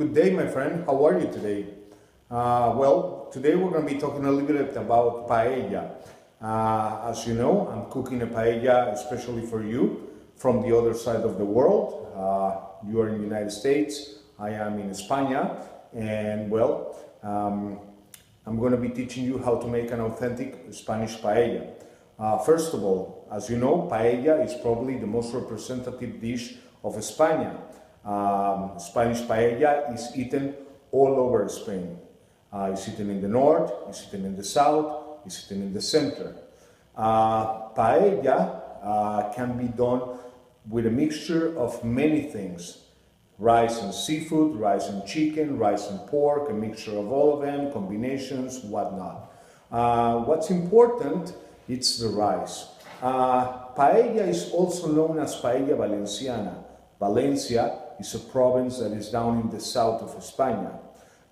Good day, my friend. How are you today? Today we're going to be talking a little bit about paella. As you know, I'm cooking a paella especially for you from the other side of the world. You are in the United States, I am in España, and I'm going to be teaching you how to make an authentic Spanish paella. First of all, as you know, paella is probably the most representative dish of España. Spanish paella is eaten all over Spain. It's eaten in the north, it's eaten in the south, it's eaten in the center. Paella can be done with a mixture of many things. Rice and seafood, rice and chicken, rice and pork, a mixture of all of them, combinations, whatnot. What's important, it's the rice. Paella is also known as paella valenciana. Valencia is a province that is down in the south of Spain.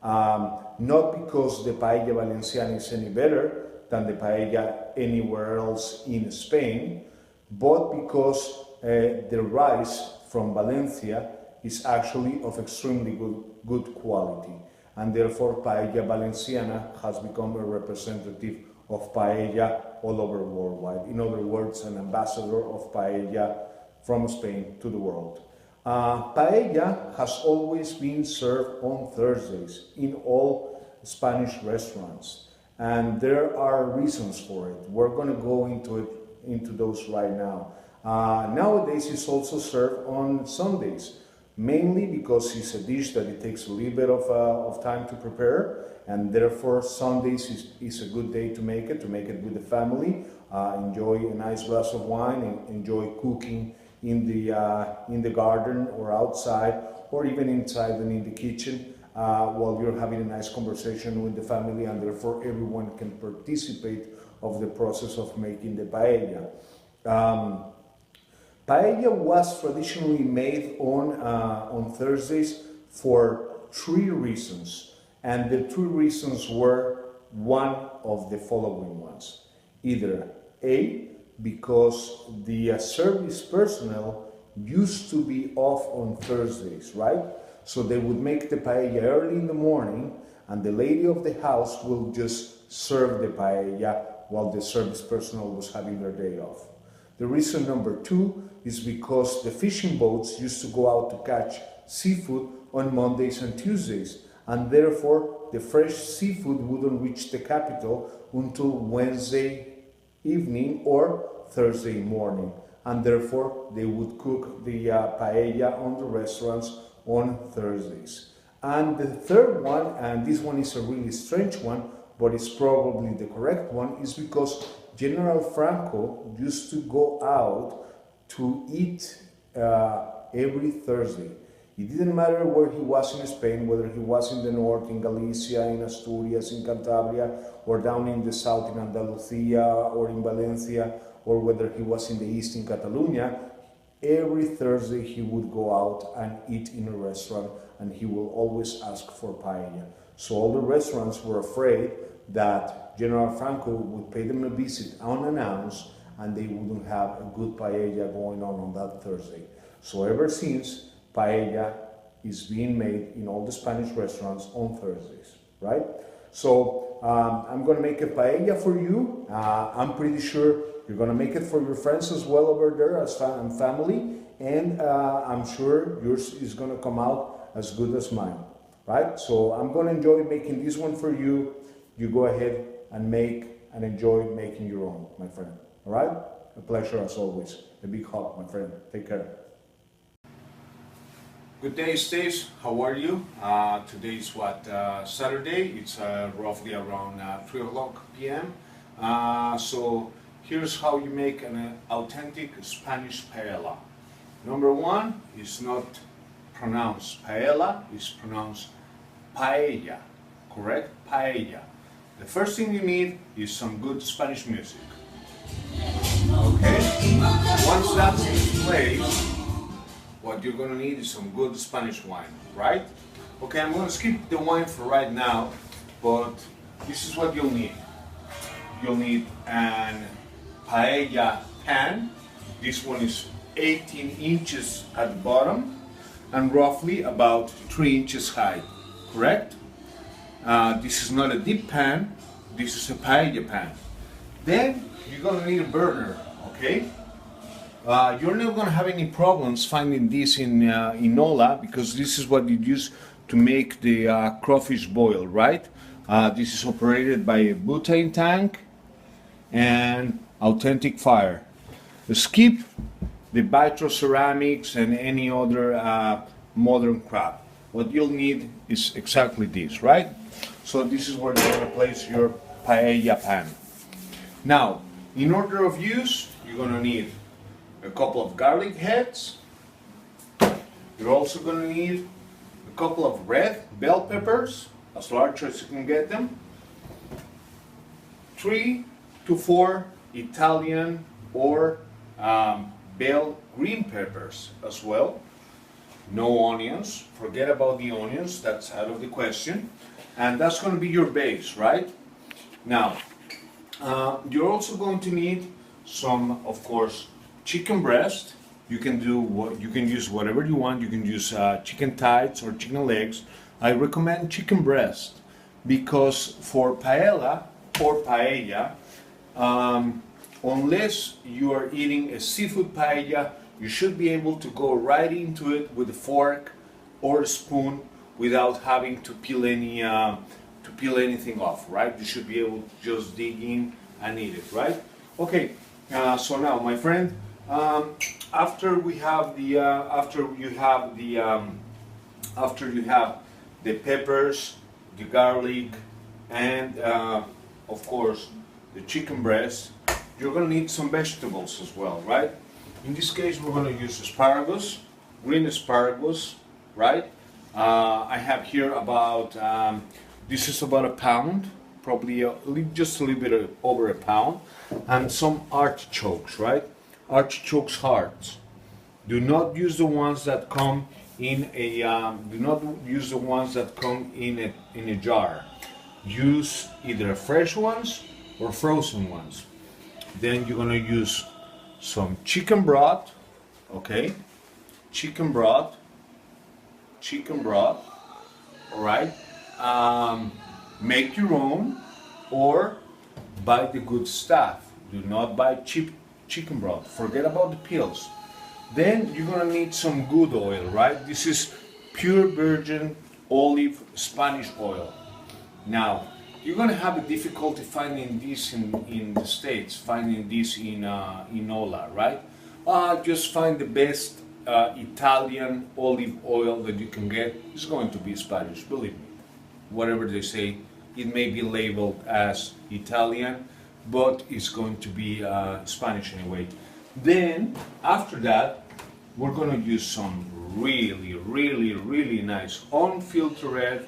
Not because the paella valenciana is any better than the paella anywhere else in Spain, but because the rice from Valencia is actually of extremely good quality, and therefore paella valenciana has become a representative of paella all over worldwide. In other words, an ambassador of paella from Spain to the world. Paella has always been served on Thursdays in all Spanish restaurants, and there are reasons for it. We're going to go into those right now. Nowadays it's also served on Sundays, mainly because it's a dish that it takes a little bit of time to prepare, and therefore Sundays is a good day to make it with the family, enjoy a nice glass of wine, and enjoy cooking in the garden or outside, or even inside and in the kitchen, while you're having a nice conversation with the family, and therefore everyone can participate of the process of making the paella. Paella was traditionally made on Thursdays for three reasons, and the three reasons were one of the following ones. Either A, because the service personnel used to be off on Thursdays, right? So they would make the paella early in the morning, and the lady of the house will just serve the paella while the service personnel was having their day off. The reason number two is because the fishing boats used to go out to catch seafood on Mondays and Tuesdays, and therefore the fresh seafood wouldn't reach the capital until Wednesday evening or Thursday morning, and therefore they would cook the paella on the restaurants on Thursdays. And the third one, and this one is a really strange one, but it's probably the correct one, is because General Franco used to go out to eat every Thursday. It didn't matter where he was in Spain, whether he was in the north, in Galicia, in Asturias, in Cantabria, or down in the south in Andalusia or in Valencia, or whether he was in the east in Catalonia. Every Thursday he would go out and eat in a restaurant, and he will always ask for paella. So all the restaurants were afraid that General Franco would pay them a visit unannounced, and they wouldn't have a good paella going on that Thursday. So ever since, paella is being made in all the Spanish restaurants on Thursdays, right? So I'm going to make a paella for you. I'm pretty sure you're going to make it for your friends as well over there as family, and I'm sure yours is going to come out as good as mine, right? So I'm going to enjoy making this one for you. You go ahead and make and enjoy making your own, my friend, all right? A pleasure as always. A big hug, my friend. Take care. Good day, Stacy. How are you? Today is Saturday. It's roughly around 3 o'clock p.m. So here's how you make an authentic Spanish paella. Number one is not pronounced paella, it's pronounced paella. Correct? Paella. The first thing you need is some good Spanish music. Okay? Once that's in place, what you're going to need is some good Spanish wine, right? Okay, I'm going to skip the wine for right now, but this is what you'll need. You'll need an paella pan. This one is 18 inches at the bottom. and roughly about 3 inches high, correct? This is not a deep pan, this is a paella pan. Then you're gonna need a burner, okay? You're not gonna have any problems finding this in Nola, because this is what you use to make the crawfish boil, right? This is operated by a butane tank and authentic fire. Skip the vitroceramics and any other modern crap. What you'll need is exactly this, right? So this is where you're gonna place your paella pan. Now, in order of use, you're gonna need a couple of garlic heads. You're also gonna need a couple of red bell peppers, as large as you can get them. 3 to 4 Italian or bell green peppers as well. No onions, forget about the onions, that's out of the question. And that's going to be your base, right? Now, you're also going to need some, of course, chicken breast. You can use whatever you want. You can use chicken thighs or chicken legs. I recommend chicken breast because for paella or paella, unless you are eating a seafood paella, you should be able to go right into it with a fork or a spoon without having to peel anything off, right? You should be able to just dig in and eat it, right? Okay. So now, my friend, after you have the peppers, the garlic, and of course the chicken breast, you're gonna need some vegetables as well, right? In this case, we're gonna use asparagus, green asparagus, right? I have here about this is about a pound, probably just a little bit over a pound, and some artichokes, right? Artichokes hearts. Do not use the ones that come in a in a jar. Use either fresh ones or frozen ones. Then you're gonna use some chicken broth, okay? Chicken broth, all right? Make your own or buy the good stuff. Do not buy cheap chicken broth. Forget about the peels. Then you're gonna need some good oil, right? This is pure virgin olive Spanish oil. Now, you're gonna have a difficulty finding this in the States, finding this in Nola, right? Just find the best Italian olive oil that you can get. It's going to be Spanish, believe me. Whatever they say, it may be labeled as Italian, but it's going to be Spanish anyway. Then, after that, we're gonna use some really nice unfiltered,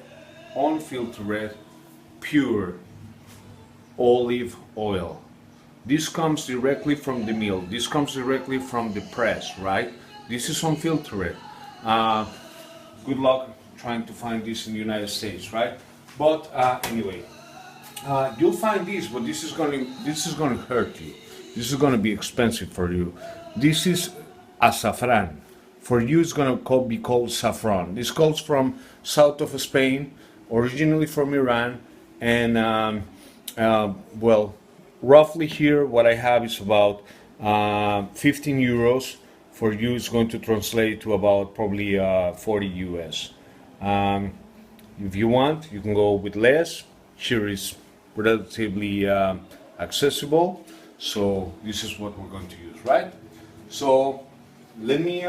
pure olive oil. This comes directly from the mill. This comes directly from the press, right? This is unfiltered. Good luck trying to find this in the United States, right? But anyway, you'll find this, but this is gonna hurt you. This is gonna be expensive for you. This is azafran. For you, it's gonna be called saffron. This comes from south of Spain, originally from Iran, and well, roughly here what I have is about 15 euros. For you, it's going to translate to about probably 40 US. If you want, you can go with less. Here is relatively accessible, so this is what we're going to use, right? So let me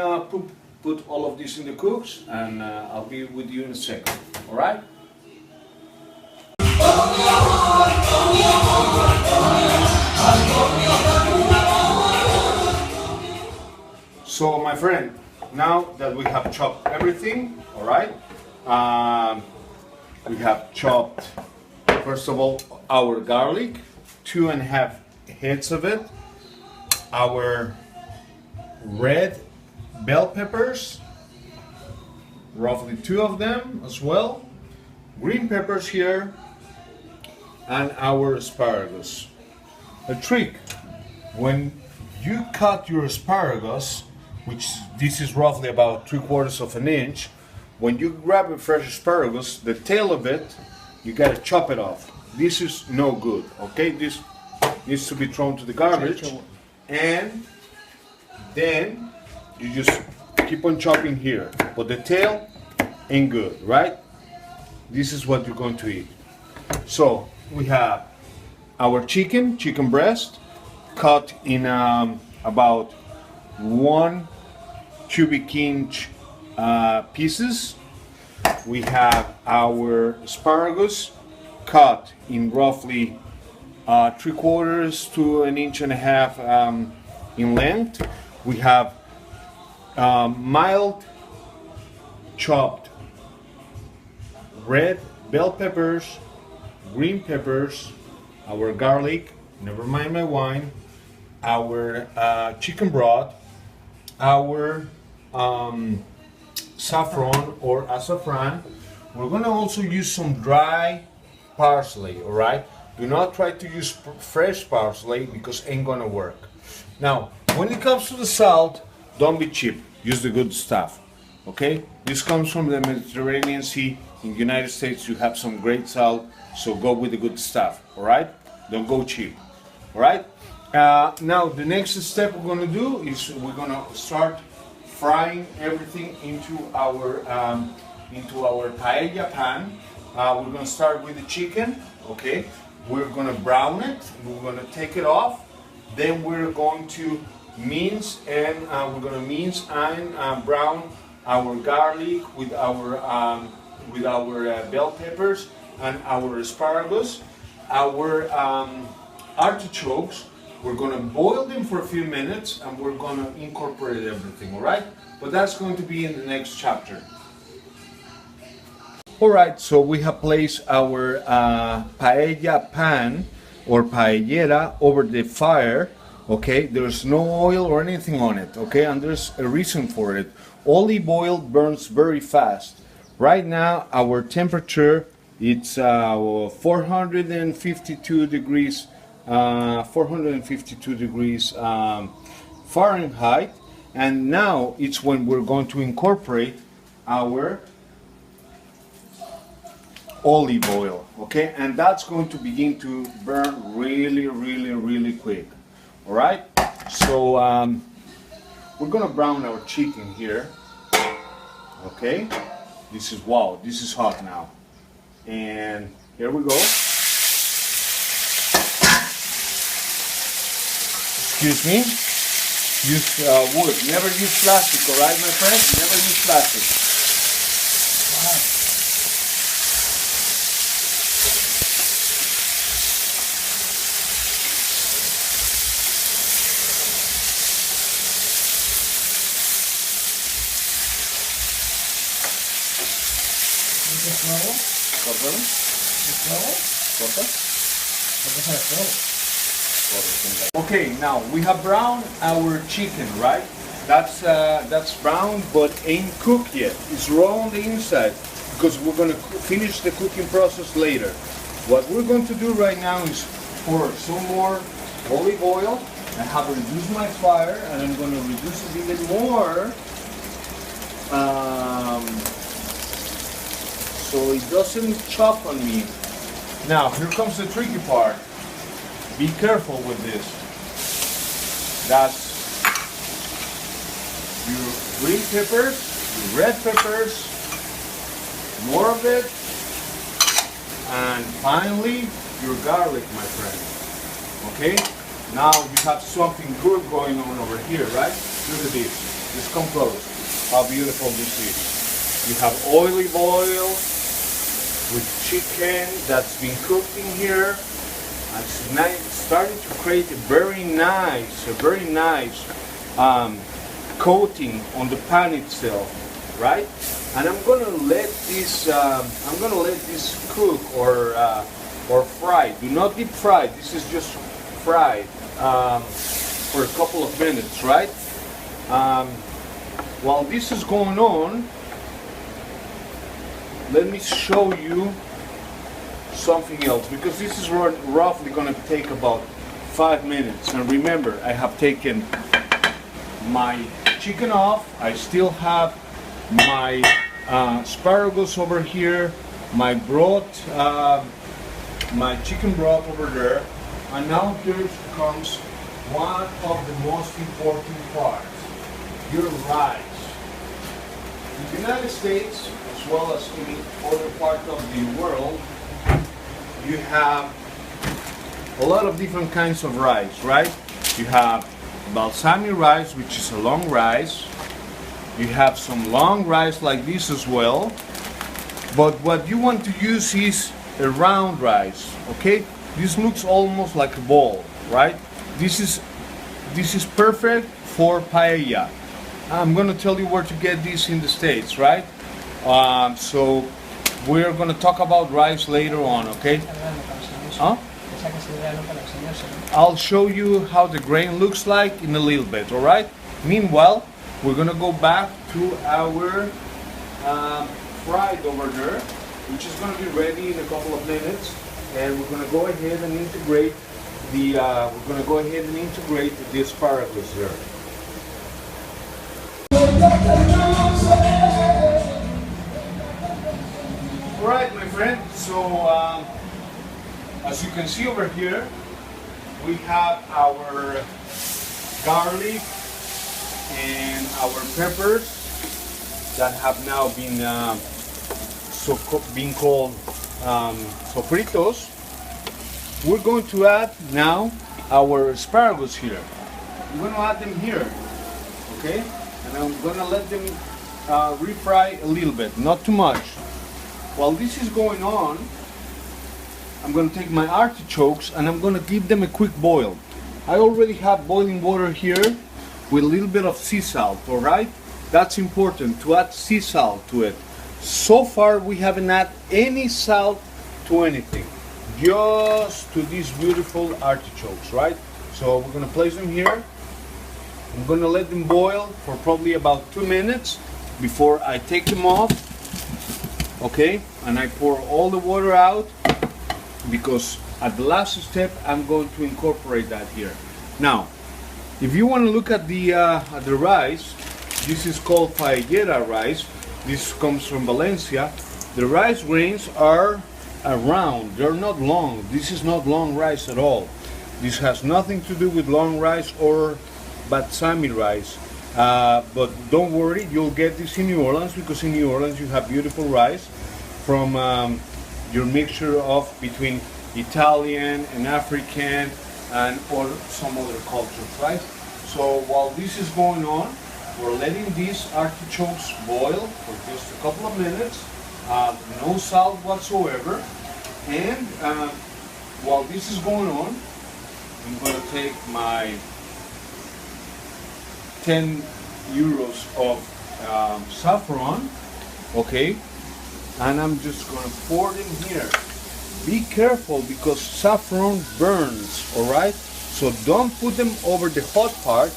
put all of this in the cooks, and I'll be with you in a second. All right? So my friend, now that we have chopped everything, all right, we have chopped, first of all, our garlic, 2.5 heads of it, our red bell peppers, roughly 2 of them as well, green peppers here, and our asparagus. A trick: when you cut your asparagus, which this is roughly about 3/4 of an inch. When you grab a fresh asparagus, the tail of it, you gotta chop it off. This is no good, okay? This needs to be thrown to the garbage. And then you just keep on chopping here. But the tail ain't good, right? This is what you're going to eat. So we have our chicken breast, cut in about 1 cubic inch pieces. We have our asparagus cut in roughly 3/4 to 1.5 inches in length. We have mild chopped red bell peppers, green peppers, our garlic, never mind my wine, our chicken broth, our saffron or azafran. We're gonna also use some dry parsley, all right? Do not try to use fresh parsley because ain't gonna work. Now, when it comes to the salt, don't be cheap. Use the good stuff, okay? This comes from the Mediterranean Sea. In the United States, you have some great salt, so go with the good stuff, all right? Don't go cheap, all right? Now, the next step we're gonna do is we're gonna start frying everything into our paella pan. We're gonna start with the chicken, okay? We're gonna brown it. We're gonna take it off. Then we're going to mince and brown our garlic with our bell peppers and our asparagus, our artichokes. We're gonna boil them for a few minutes and we're gonna incorporate everything, all right? But that's going to be in the next chapter. All right, so we have placed our paella pan or paellera over the fire, okay? There's no oil or anything on it, okay? And there's a reason for it. Olive oil burns very fast. Right now, our temperature, it's 452 degrees Fahrenheit, and now it's when we're going to incorporate our olive oil, okay? And that's going to begin to burn really quick, all right? So we're gonna brown our chicken here, okay? This is hot now, and here we go. Excuse me. Use wood. Never use plastic, all right, my friend? Never use plastic. Wow. Okay, now we have browned our chicken, right? That's brown but ain't cooked yet. It's raw on the inside because we're gonna finish the cooking process later. What we're going to do right now is pour some more olive oil. I have reduced my fire and I'm gonna reduce it even more so it doesn't chop on me. Now here comes the tricky part. Be careful with this. That's your green peppers, your red peppers, more of it, and finally your garlic, my friend. Okay? Now you have something good going on over here, right? Look at this. Just come close. How beautiful this is. You have olive oil with chicken that's been cooked in here. And it's starting to create a very nice coating on the pan itself, right? And I'm gonna let this cook or fry. Do not deep fry. This is just fried for a couple of minutes, right? While this is going on, let me show you something else, because this is roughly going to take about 5 minutes. And remember, I have taken my chicken off. I still have my asparagus over here, my broth, my chicken broth over there, and now here comes one of the most important parts, your rice. In the United States, as well as in other parts of the world, you have a lot of different kinds of rice, right? You have balsamic rice, which is a long rice. You have some long rice like this as well. But what you want to use is a round rice, okay? This looks almost like a ball, right? This is perfect for paella. I'm gonna tell you where to get this in the States, right? So we're gonna talk about rice later on, okay? Huh? I'll show you how the grain looks like in a little bit, all right? Meanwhile, we're gonna go back to our fried over there, which is gonna be ready in a couple of minutes, and we're gonna go ahead and integrate the asparagus there. All right, my friend. So as you can see over here, we have our garlic and our peppers that have now been called sofritos. We're going to add now our asparagus here. We're going to add them here, okay? And I'm going to let them refry a little bit, not too much. While this is going on, I'm going to take my artichokes and I'm going to give them a quick boil. I already have boiling water here with a little bit of sea salt, all right? That's important, to add sea salt to it. So far we haven't added any salt to anything, just to these beautiful artichokes, right? So we're going to place them here. I'm going to let them boil for probably about 2 minutes before I take them off, okay? And I pour all the water out, because at the last step I'm going to incorporate that here. Now, if you want to look at the rice, this is called paellera rice. This comes from Valencia. The rice grains are round, they're not long. This is not long rice at all. This has nothing to do with long rice or balsamic rice. But don't worry, you'll get this in New Orleans, because in New Orleans you have beautiful rice from your mixture of between Italian and African and or some other cultures, right? So while this is going on, we're letting these artichokes boil for just a couple of minutes, no salt whatsoever. And while this is going on, I'm going to take my 10 euros of saffron, okay? And I'm just going to pour them here. Be careful, because saffron burns, all right? So don't put them over the hot part,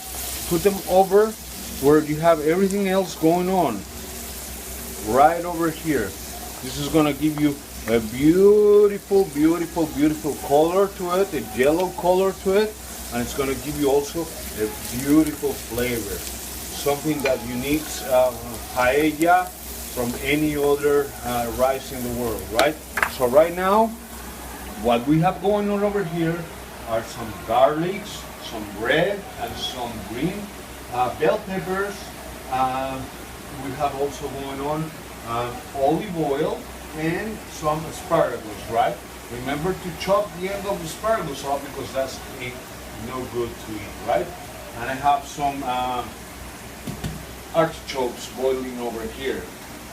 put them over where you have everything else going on, right over here. This is going to give you a beautiful, beautiful, beautiful color to it, a yellow color to it, and it's going to give you also a beautiful flavor, something that unites paella from any other rice in the world, right? So right now, what we have going on over here are some garlics, some red and some green bell peppers. We have also going on olive oil and some asparagus, right? Remember to chop the end of the asparagus off, because that's no good to eat, right? And I have some artichokes boiling over here.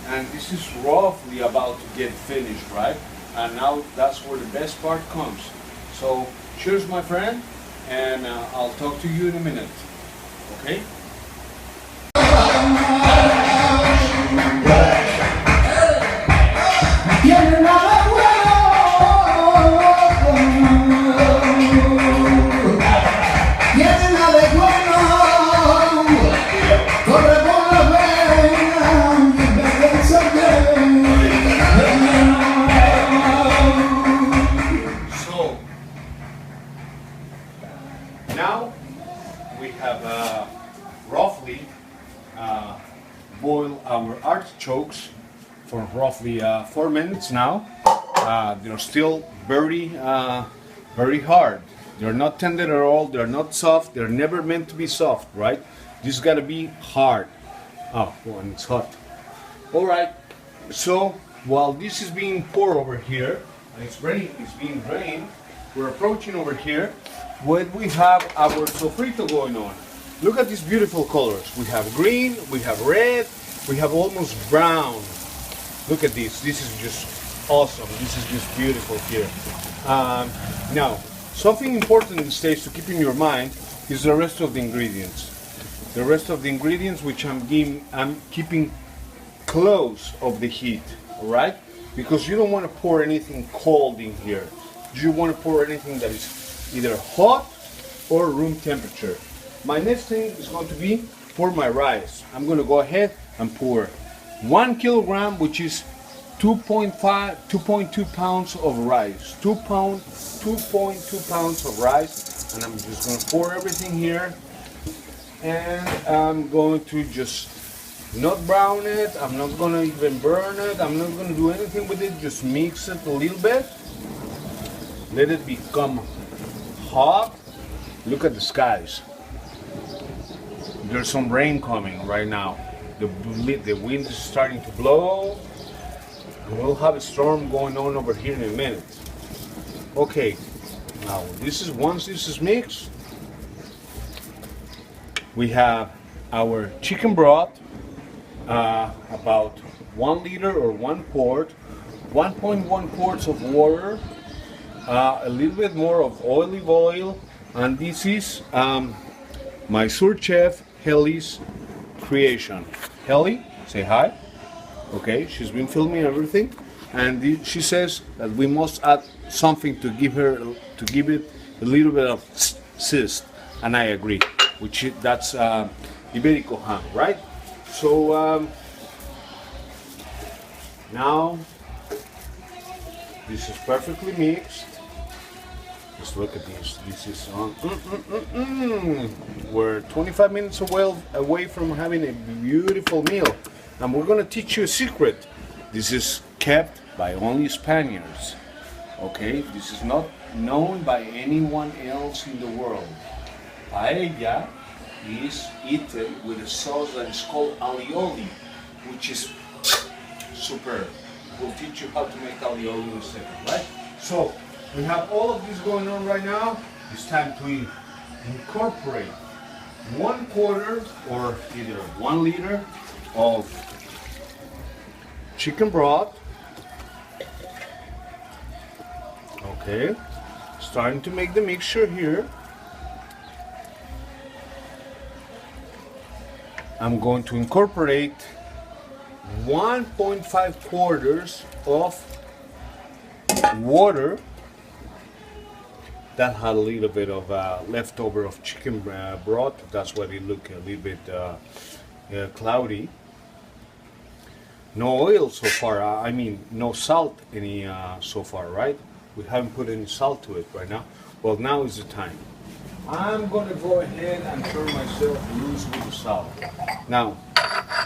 And this is roughly about to get finished, right? And now that's where the best part comes. So cheers, my friend, and I'll talk to you in a minute, okay? for roughly 4 minutes now. They're still very hard. They're not tender at all. They're not soft. They're never meant to be soft, right? This gotta be hard. Oh, well, and it's hot. All right. So while this is being poured over here, and it's being drained, we're approaching over here where we have our sofrito going on. Look at these beautiful colors. We have green, we have red, we have almost brown. Look at this. This is just awesome. This is just beautiful here. Now, something important in stage to keep in your mind is the rest of the ingredients. The rest of the ingredients which I'm keeping close of the heat, all right? Because you don't want to pour anything cold in here. You want to pour anything that is either hot or room temperature. My next thing is going to be pour my rice. I'm going to go ahead and pour 1 kilogram, which is 2.2 pounds of rice. 2.2 pounds of rice, and I'm just going to pour everything here. And I'm going to just not brown it. I'm not going to even burn it. I'm not going to do anything with it. Just mix it a little bit. Let it become hot. Look at the skies. There's some rain coming right now. The wind is starting to blow. And we'll have a storm going on over here in a minute. Okay, now once this is mixed, we have our chicken broth, about 1 liter or 1 quart, 1.1 quarts of water, a little bit more of olive oil, and this is my sur chef Helly's creation. Helly, say hi. Okay, she's been filming everything, and she says that we must add something to give it a little bit of zest, and I agree. That's Iberico ham, right? So now this is perfectly mixed. Just look at this. This is on. We're 25 minutes away from having a beautiful meal, and we're gonna teach you a secret. This is kept by only Spaniards. Okay, this is not known by anyone else in the world. Paella is eaten with a sauce that is called Ali-Oli, which is superb. We'll teach you how to make Ali-Oli in a second, right? So we have all of this going on right now. It's time to incorporate 1/4 or either 1 liter of chicken broth. Okay, starting to make the mixture here. I'm going to incorporate 1.5 quarters of water that had a little bit of leftover of chicken broth. That's why it looked a little bit cloudy. No oil so far. I mean, no salt any so far, right? We haven't put any salt to it right now. Well, now is the time. I'm going to go ahead and turn myself loose with the salt. Now,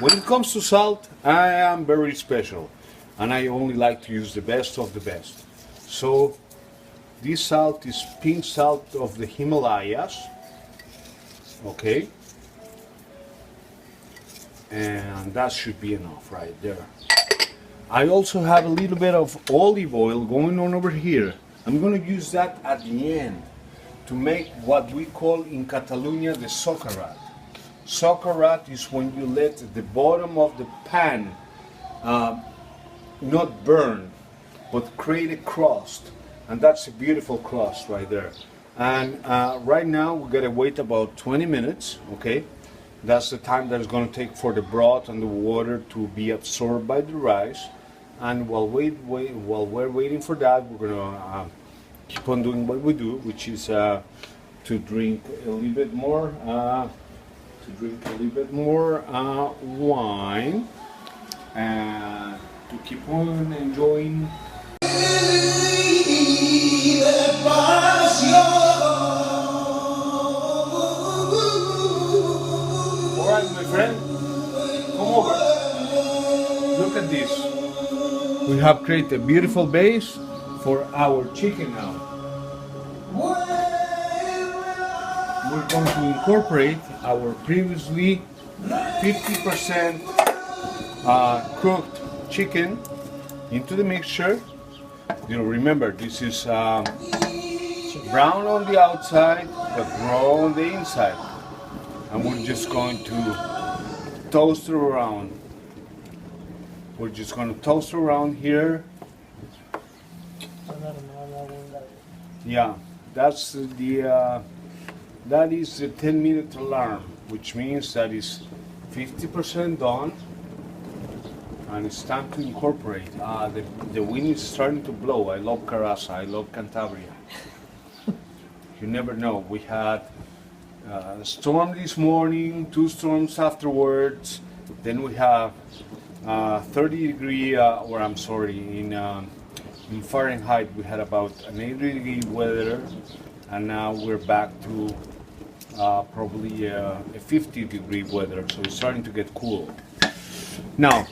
when it comes to salt, I am very special, and I only like to use the best of the best. So this salt is pink salt of the Himalayas. Okay, and that should be enough right there. I also have a little bit of olive oil going on over here. I'm going to use that at the end to make what we call in Catalonia the socarrat. Socarrat is when you let the bottom of the pan not burn, but create a crust, and that's a beautiful crust right there. And right now we gotta wait about 20 minutes. Okay, that's the time that it's going to take for the broth and the water to be absorbed by the rice. And while we're waiting for that, we're gonna keep on doing what we do, which is to drink a little bit more. Wine, and to keep on enjoying. Alright, my friend, come over. Look at this. We have created a beautiful base for our chicken now. We're going to incorporate our previously 50% cooked chicken into the mixture. You know, remember, this is brown on the outside but raw on the inside, and we're just going to toast it around. We're just going to toast around here. Yeah, that's the that is the 10-minute alarm, which means that is 50% done, and it's time to incorporate. The wind is starting to blow. I love Caraza. I love Cantabria. You never know. We had a storm this morning, 2 storms afterwards. Then we have 30-degree, or I'm sorry, in Fahrenheit we had about an 80-degree weather, and now we're back to probably a 50-degree weather. So it's starting to get cool. Now,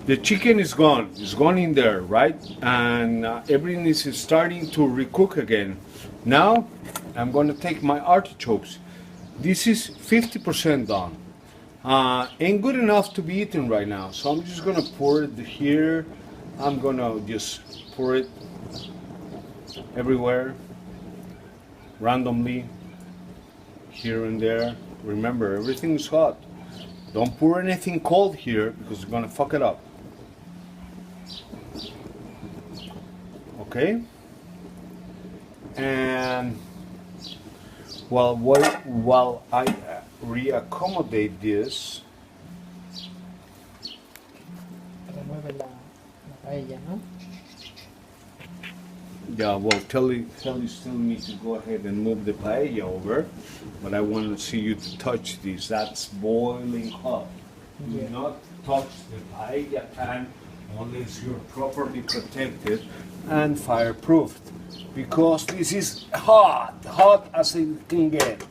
the chicken is gone. It's gone in there, right? And everything is starting to recook again. Now, I'm going to take my artichokes. This is 50% done. Ain't good enough to be eaten right now, so I'm just gonna pour it here. I'm gonna just pour it everywhere, randomly, here and there. Remember, everything is hot. Don't pour anything cold here because you're gonna fuck it up. Okay? And while I reaccommodate this, yeah, well, Telly still needs to go ahead and move the paella over, but I want to see you to touch this. That's boiling hot. Do not touch the paella pan unless you're properly protected and fireproofed, because this is hot as it can get.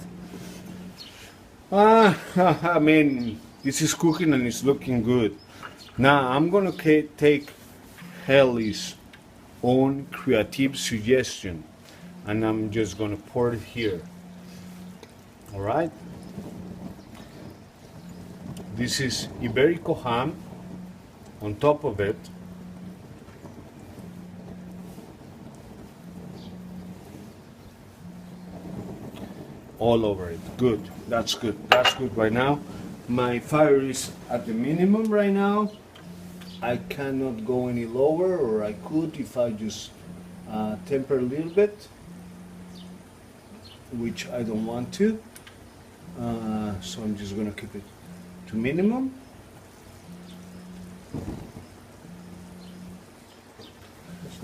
I mean, this is cooking and it's looking good. Now I'm gonna take Helly's own creative suggestion, and I'm just gonna pour it here. All right. This is Iberico ham on top of it. All over it. Good. That's good. That's good right now. My fire is at the minimum right now. I cannot go any lower, or I could if I just temper a little bit, which I don't want to. So I'm just going to keep it to minimum.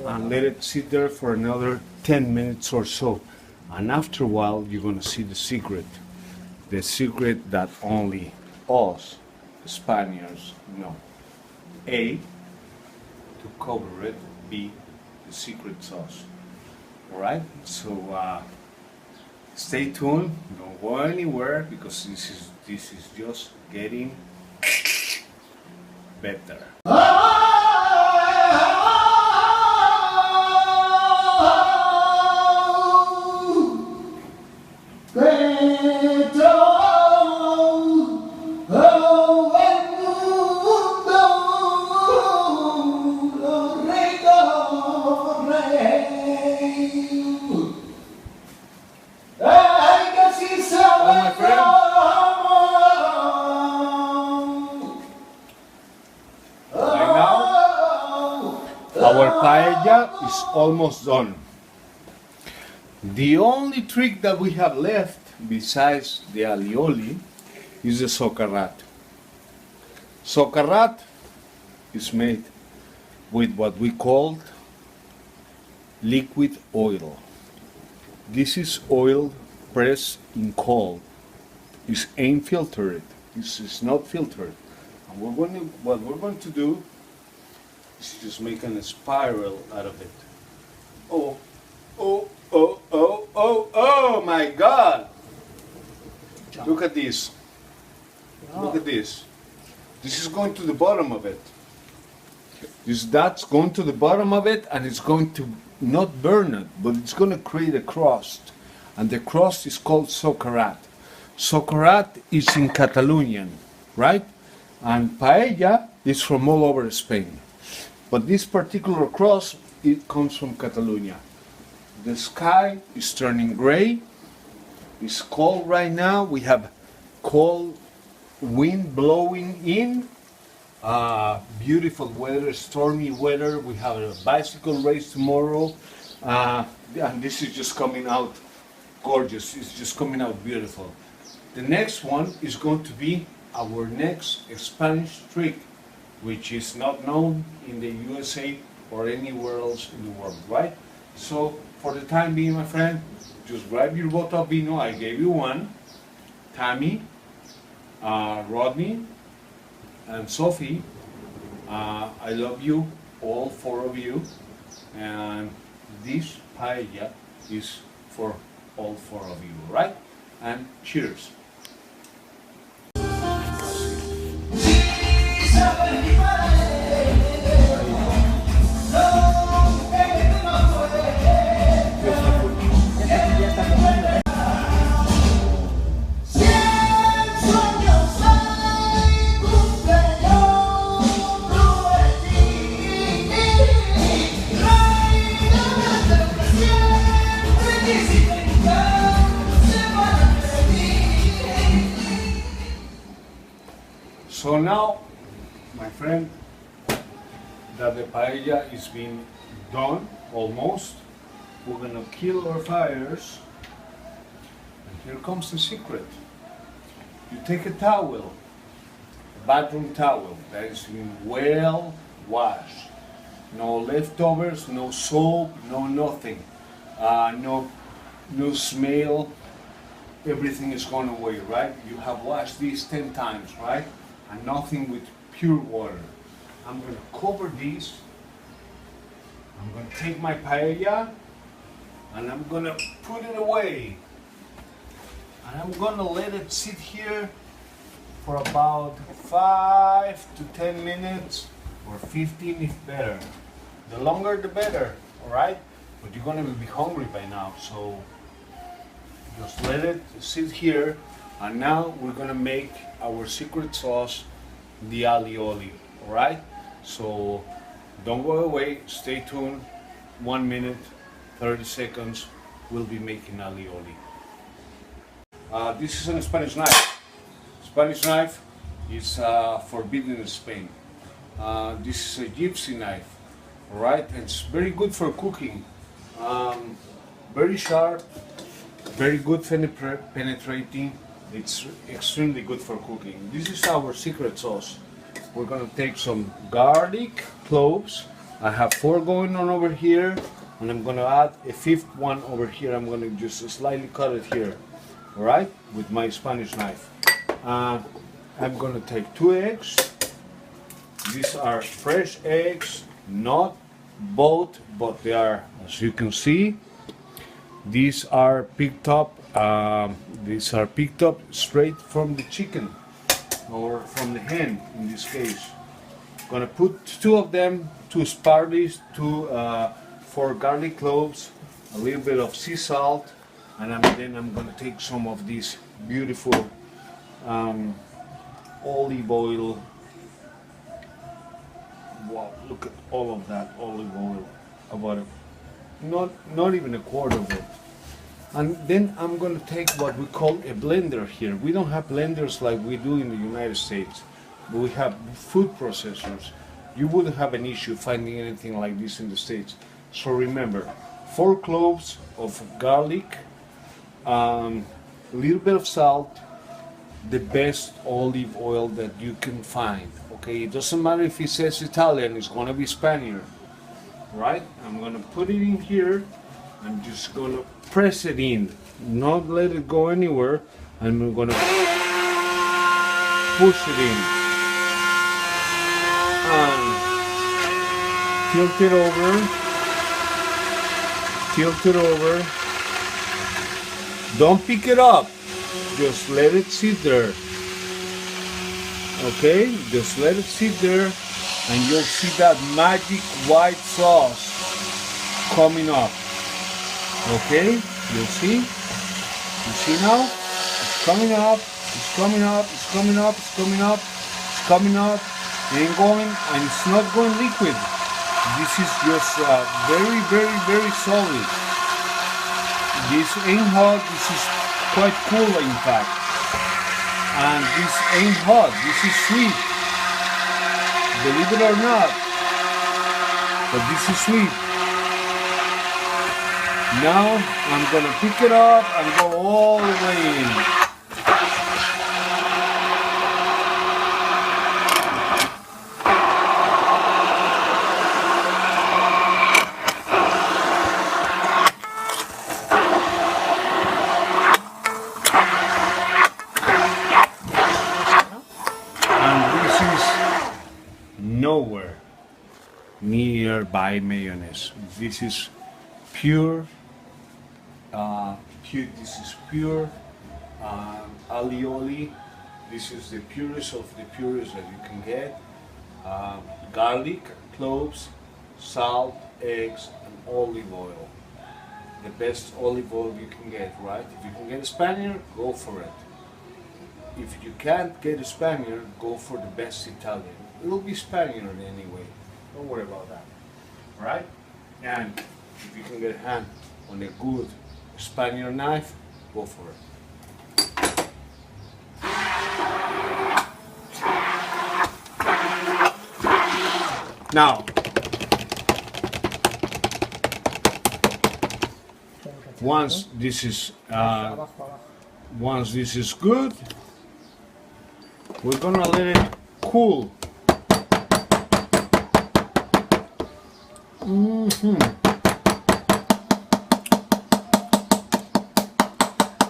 And let it sit there for another 10 minutes or so. And after a while, you're going to see the secret that only us Spaniards know. A, to cover it. B, the secret sauce. All right. So stay tuned. Don't go anywhere, because this is just getting better. Our paella is almost done. The only trick that we have left, besides the Ali-Oli, is the socarrat. Socarrat is made with what we call liquid oil. This is oil pressed in cold. It's ain't filtered. This is not filtered. And what we're going to do is just making a spiral out of it. Oh, oh, oh, oh, oh, oh my God! Look at this. Look at this. This is going to the bottom of it. that's going to the bottom of it, and it's going to not burn it, but it's going to create a crust. And the crust is called socarrat. Socarrat is in Catalonian, right? And paella is from all over Spain. But this particular crust, it comes from Catalonia. The sky is turning gray. It's cold right now. We have cold wind blowing in. Beautiful weather, stormy weather. We have a bicycle race tomorrow. And this is just coming out gorgeous. It's just coming out beautiful. The next one is going to be our next Spanish trick, which is not known in the USA or anywhere else in the world, right? So for the time being, my friend, just grab your bottle of vino. I gave you one. Tammy, Rodney, and Sophie, I love you, all four of you, and this paella is for all four of you, right? And cheers. So now, my friend, that the paella is being done, almost, we're gonna kill our fires. And here comes the secret. You take a towel, a bathroom towel that is been well washed. No leftovers, no soap, no nothing. No smell. Everything is gone away, right? You have washed these 10 times, right? And nothing with pure water. I'm going to cover this. I'm going to take my paella and I'm going to put it away. And I'm going to let it sit here for about 5 to 10 minutes or 15 if better. The longer the better, alright? But you're going to be hungry by now, so just let it sit here. And now we're going to make our secret sauce, the Ali-Oli, alright? So don't go away, stay tuned. 1 minute, 30 seconds, we'll be making Ali-Oli. This is a Spanish knife. Spanish knife is forbidden in Spain. This is a gypsy knife, alright? It's very good for cooking. Very sharp, very good penetrating. It's extremely good for cooking. This is our secret sauce. We're gonna take some garlic, cloves. I have 4 going on over here, and I'm gonna add a 5th one over here. I'm gonna just slightly cut it here, all right, with my Spanish knife. I'm gonna take 2 eggs. These are fresh eggs, not both, but they are, as you can see, these are picked up. These are picked up straight from the chicken, or from the hen in this case. Gonna put 2 of them, 2 sparleys, 4 garlic cloves, a little bit of sea salt, and then I'm gonna take some of this beautiful olive oil. Wow, look at all of that olive oil, about not even a quart of it. And then I'm going to take what we call a blender here. We don't have blenders like we do in the United States, but we have food processors. You wouldn't have an issue finding anything like this in the States. So remember, 4 cloves of garlic, a little bit of salt, the best olive oil that you can find. Okay, it doesn't matter if it says Italian, it's going to be Spaniard. Right? I'm going to put it in here. I'm just going to press it in, not let it go anywhere. I'm going to push it in and tilt it over. Don't pick it up, just let it sit there. Okay, just let it sit there and you'll see that magic white sauce coming up. Okay, you'll see. You see now? It's coming up. It's coming up. It's coming up. It's coming up. It's coming up. And going, and it's not going liquid. This is just very, very, very solid. This ain't hot. This is quite cool, in fact. And this ain't hot. This is sweet. Believe it or not. But this is sweet. Now I'm gonna pick it up and go all the way in. Nowhere nearby mayonnaise. This is pure. This is pure Ali-Oli. This is the purest of the purest that you can get. Garlic, cloves, salt, eggs, and olive oil. The best olive oil you can get, right? If you can get a Spaniard, go for it. If you can't get a Spaniard, go for the best Italian. It'll be Spaniard anyway. Don't worry about that. Alright? And if you can get a hand on a good Spaniard knife, go for it. Now, once this is good, we're gonna let it cool.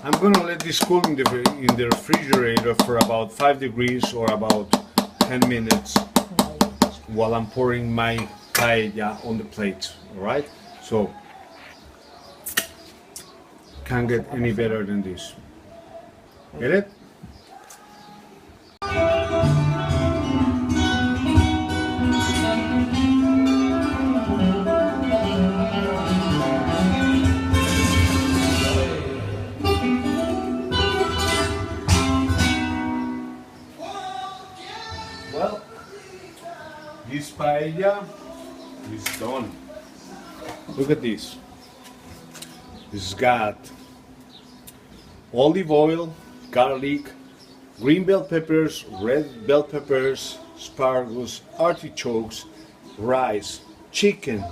I'm gonna let this cool in the refrigerator for about 5 degrees or about 10 minutes while I'm pouring my paella on the plate. All right, so can't get any better than this. Get it? Well, this paella is done. Look at this. It's got olive oil, garlic, green bell peppers, red bell peppers, asparagus, artichokes, rice, chicken,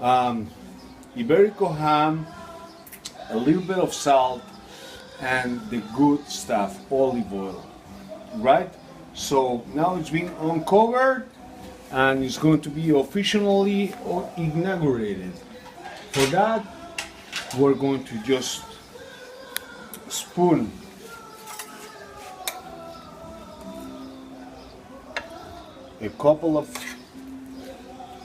Iberico ham, a little bit of salt, and the good stuff, olive oil, right? So now it's been uncovered and it's going to be officially inaugurated. For that, we're going to just spoon a couple of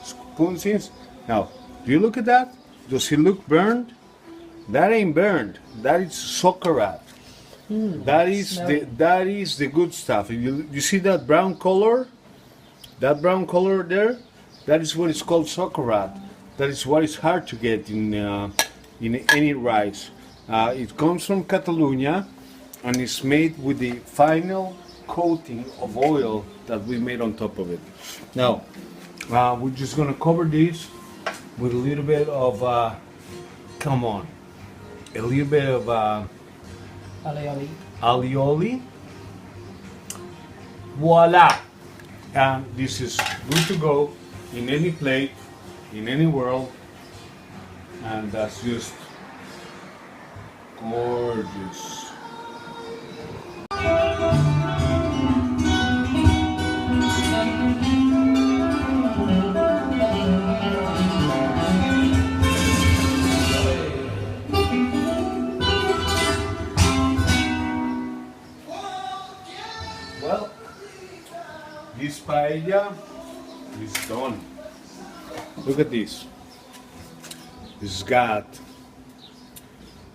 spoons in. Now, do you look at that? Does it look burned? That ain't burned. That is sauerkraut. That is the good stuff. You see that brown color? That brown color there? That is what is called sauerkraut. That is what is hard to get in any rice. It comes from Catalonia and it's made with the final coating of oil that we made on top of it. Now, we're just gonna cover this with a little bit of, a little bit of Ali-Oli. Voila! And this is good to go in any plate, in any world, and that's just gorgeous. Well, this paella is done. Look at this. It's got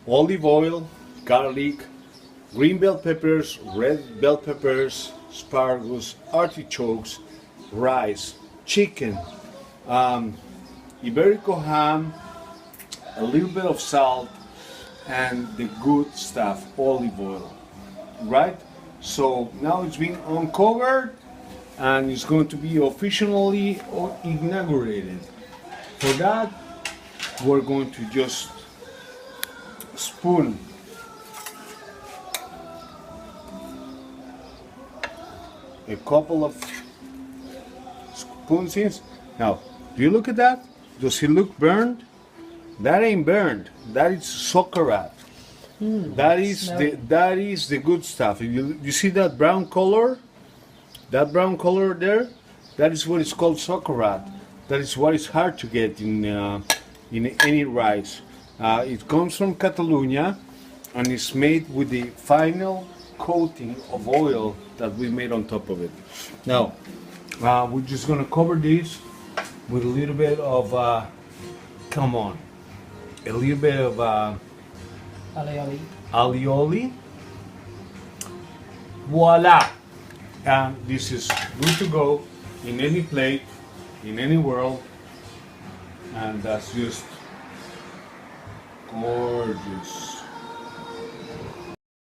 olive oil, garlic, green bell peppers, red bell peppers, asparagus, artichokes, rice, chicken, Iberico ham, a little bit of salt, and the good stuff, olive oil, right? So now it's been uncovered and it's going to be officially inaugurated. For that, we're going to just spoon a couple of spoons in. Now, do you look at that? Does he look burned? That ain't burned. That is sauerkraut. That is the good stuff. You see that brown color? That brown color there? That is what is called sauerkraut. That is what is hard to get in any rice. It comes from Catalonia and it's made with the final coating of oil that we made on top of it. Now, we're just gonna cover this with a little bit of, come on, a little bit of Ali-Oli. Ali-Oli. Voila! And this is good to go in any plate, in any world, and that's just gorgeous.